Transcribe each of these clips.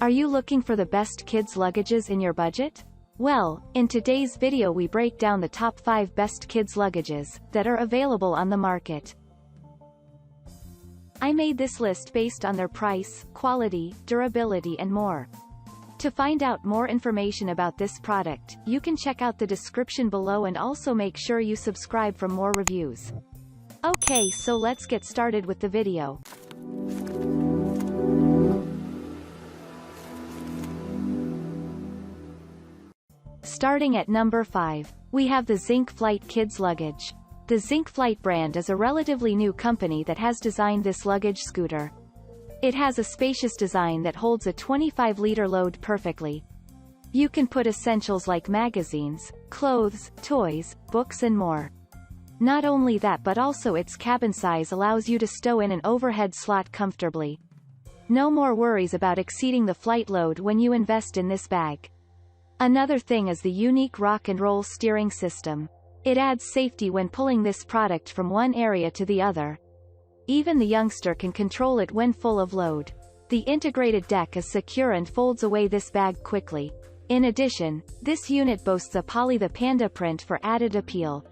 Are you looking for the best kids luggages in your budget? Well, in today's video we break down the top 5 best kids luggages that are available on the market. I made this list based on their price, quality, durability and more. To find out more information about this product, you can check out the description below and also make sure you subscribe for more reviews. Okay, so let's get started with the video. Starting at number 5, we have the ZincFlyte Kids Luggage. The ZincFlyte brand is a relatively new company that has designed this luggage scooter. It has a spacious design that holds a 25-liter load perfectly. You can put essentials like magazines, clothes, toys, books and more. Not only that but also its cabin size allows you to stow in an overhead slot comfortably. No more worries about exceeding the flight load when you invest in this bag. Another thing is the unique rock and roll steering system. It adds safety when pulling this product from one area to the other. Even the youngster can control it when full of load. The integrated deck is secure and folds away this bag quickly. In addition, this unit boasts a Polly the Panda print for added appeal.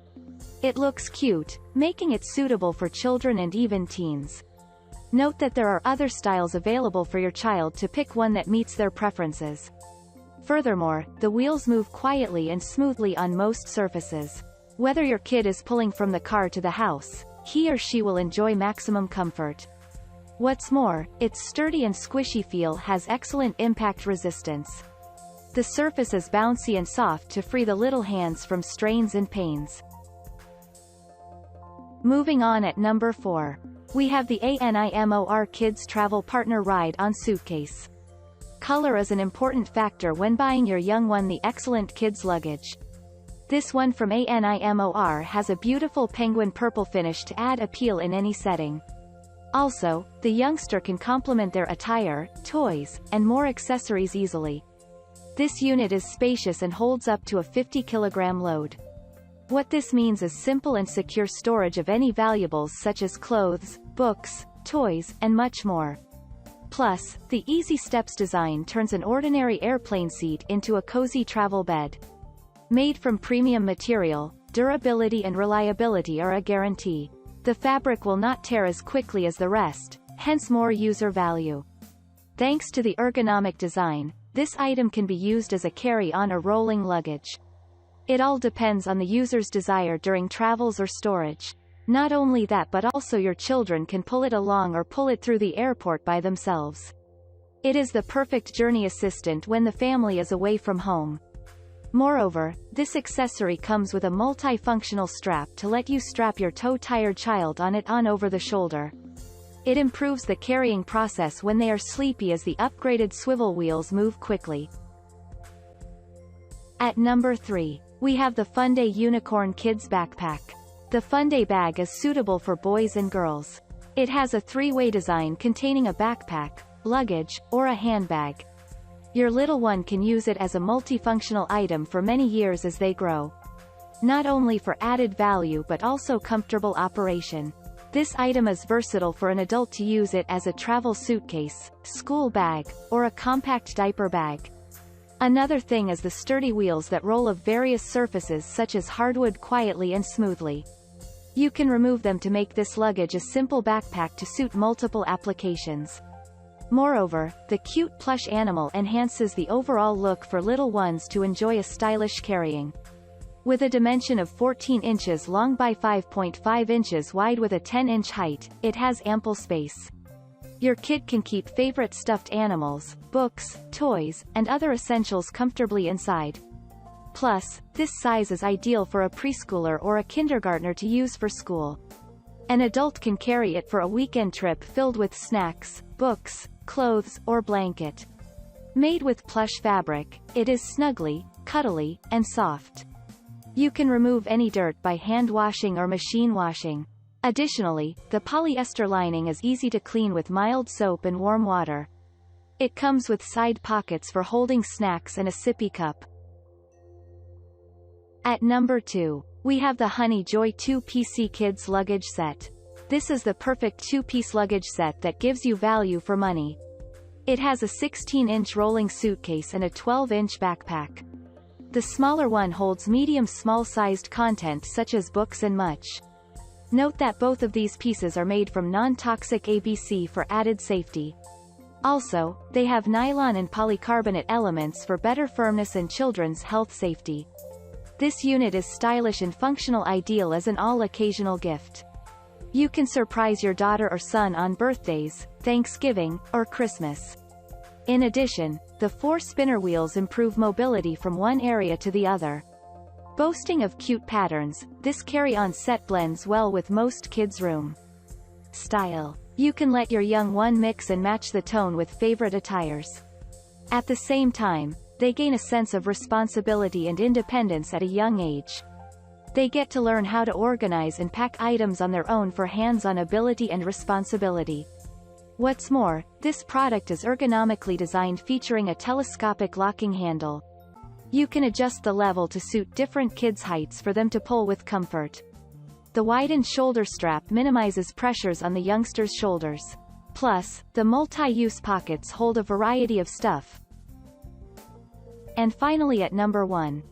It looks cute, making it suitable for children and even teens. Note that there are other styles available for your child to pick one that meets their preferences. Furthermore, the wheels move quietly and smoothly on most surfaces. Whether your kid is pulling from the car to the house, he or she will enjoy maximum comfort. What's more, its sturdy and squishy feel has excellent impact resistance. The surface is bouncy and soft to free the little hands from strains and pains. Moving on at number 4, we have the ANIMOR Kids Travel Partner Ride-On Suitcase. Color is an important factor when buying your young one the excellent kids luggage. This one from ANIMOR has a beautiful penguin purple finish to add appeal in any setting. Also, the youngster can complement their attire, toys, and more accessories easily. This unit is spacious and holds up to a 50-kilogram load. What this means is simple and secure storage of any valuables such as clothes, books, toys, and much more. Plus, the Easy Steps design turns an ordinary airplane seat into a cozy travel bed. Made from premium material, durability and reliability are a guarantee. The fabric will not tear as quickly as the rest, hence more user value. Thanks to the ergonomic design, this item can be used as a carry-on or rolling luggage. It all depends on the user's desire during travels or storage. Not only that but also your children can pull it along or pull it through the airport by themselves. It is the perfect journey assistant when the family is away from home. Moreover, this accessory comes with a multifunctional strap to let you strap your toe-tired child on it over the shoulder. It improves the carrying process when they are sleepy as the upgraded swivel wheels move quickly. At number 3, we have the Funday Unicorn Kids Backpack. The Funday bag is suitable for boys and girls. It has a 3-way design containing a backpack, luggage, or a handbag. Your little one can use it as a multifunctional item for many years as they grow. Not only for added value but also comfortable operation. This item is versatile for an adult to use it as a travel suitcase, school bag, or a compact diaper bag. Another thing is the sturdy wheels that roll of various surfaces such as hardwood quietly and smoothly. You can remove them to make this luggage a simple backpack to suit multiple applications. Moreover, the cute plush animal enhances the overall look for little ones to enjoy a stylish carrying. With a dimension of 14 inches long by 5.5 inches wide with a 10-inch height, it has ample space. Your kid can keep favorite stuffed animals, books, toys, and other essentials comfortably inside. Plus, this size is ideal for a preschooler or a kindergartner to use for school. An adult can carry it for a weekend trip filled with snacks, books, clothes, or blanket. Made with plush fabric, it is snuggly, cuddly, and soft. You can remove any dirt by hand washing or machine washing. Additionally, the polyester lining is easy to clean with mild soap and warm water. It comes with side pockets for holding snacks and a sippy cup. At number 2, we have the Honey Joy 2-PC Kids Luggage Set. This is the perfect 2-piece luggage set that gives you value for money. It has a 16-inch rolling suitcase and a 12-inch backpack. The smaller one holds medium small-sized content such as books and much. Note that both of these pieces are made from non-toxic ABC for added safety. Also, they have nylon and polycarbonate elements for better firmness and children's health safety. This unit is stylish and functional, ideal as an all-occasional gift. You can surprise your daughter or son on birthdays, Thanksgiving, or Christmas. In addition, the 4 spinner wheels improve mobility from one area to the other. Boasting of cute patterns, this carry-on set blends well with most kids' room. Style. You can let your young one mix and match the tone with favorite attires. At the same time, they gain a sense of responsibility and independence at a young age. They get to learn how to organize and pack items on their own for hands-on ability and responsibility. What's more, this product is ergonomically designed, featuring a telescopic locking handle. You can adjust the level to suit different kids' heights for them to pull with comfort. The widened shoulder strap minimizes pressures on the youngster's shoulders. Plus, the multi-use pockets hold a variety of stuff. And finally, at number 1.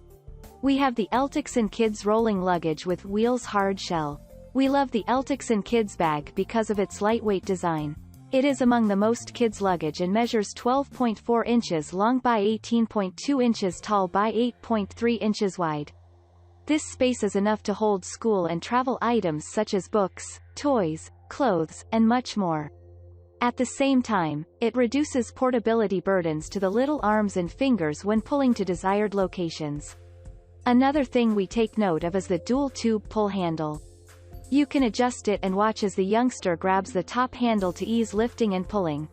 We have the Lttxin Kids Rolling Luggage with Wheels Hard Shell. We love the Lttxin Kids Bag because of its lightweight design. It is among the most kids' luggage and measures 12.4 inches long by 18.2 inches tall by 8.3 inches wide. This space is enough to hold school and travel items such as books, toys, clothes, and much more. At the same time, it reduces portability burdens to the little arms and fingers when pulling to desired locations. Another thing we take note of is the dual-tube pull handle. You can adjust it and watch as the youngster grabs the top handle to ease lifting and pulling.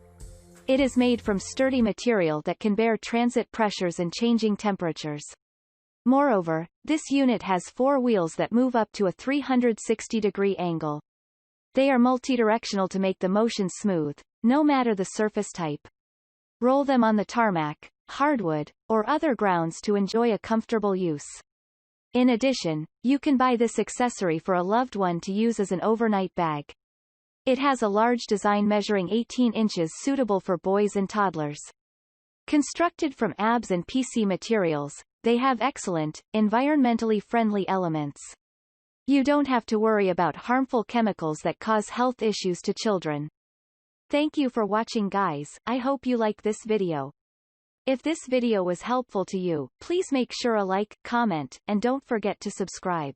It is made from sturdy material that can bear transit pressures and changing temperatures. Moreover, this unit has 4 wheels that move up to a 360-degree angle. They are multidirectional to make the motion smooth, no matter the surface type. Roll them on the tarmac, hardwood, or other grounds to enjoy a comfortable use. In addition, you can buy this accessory for a loved one to use as an overnight bag. It has a large design measuring 18 inches, suitable for boys and toddlers. Constructed from ABS and PC materials, they have excellent, environmentally friendly elements. You don't have to worry about harmful chemicals that cause health issues to children. Thank you for watching, guys. I hope you like this video. If this video was helpful to you, please make sure a like, comment, and don't forget to subscribe.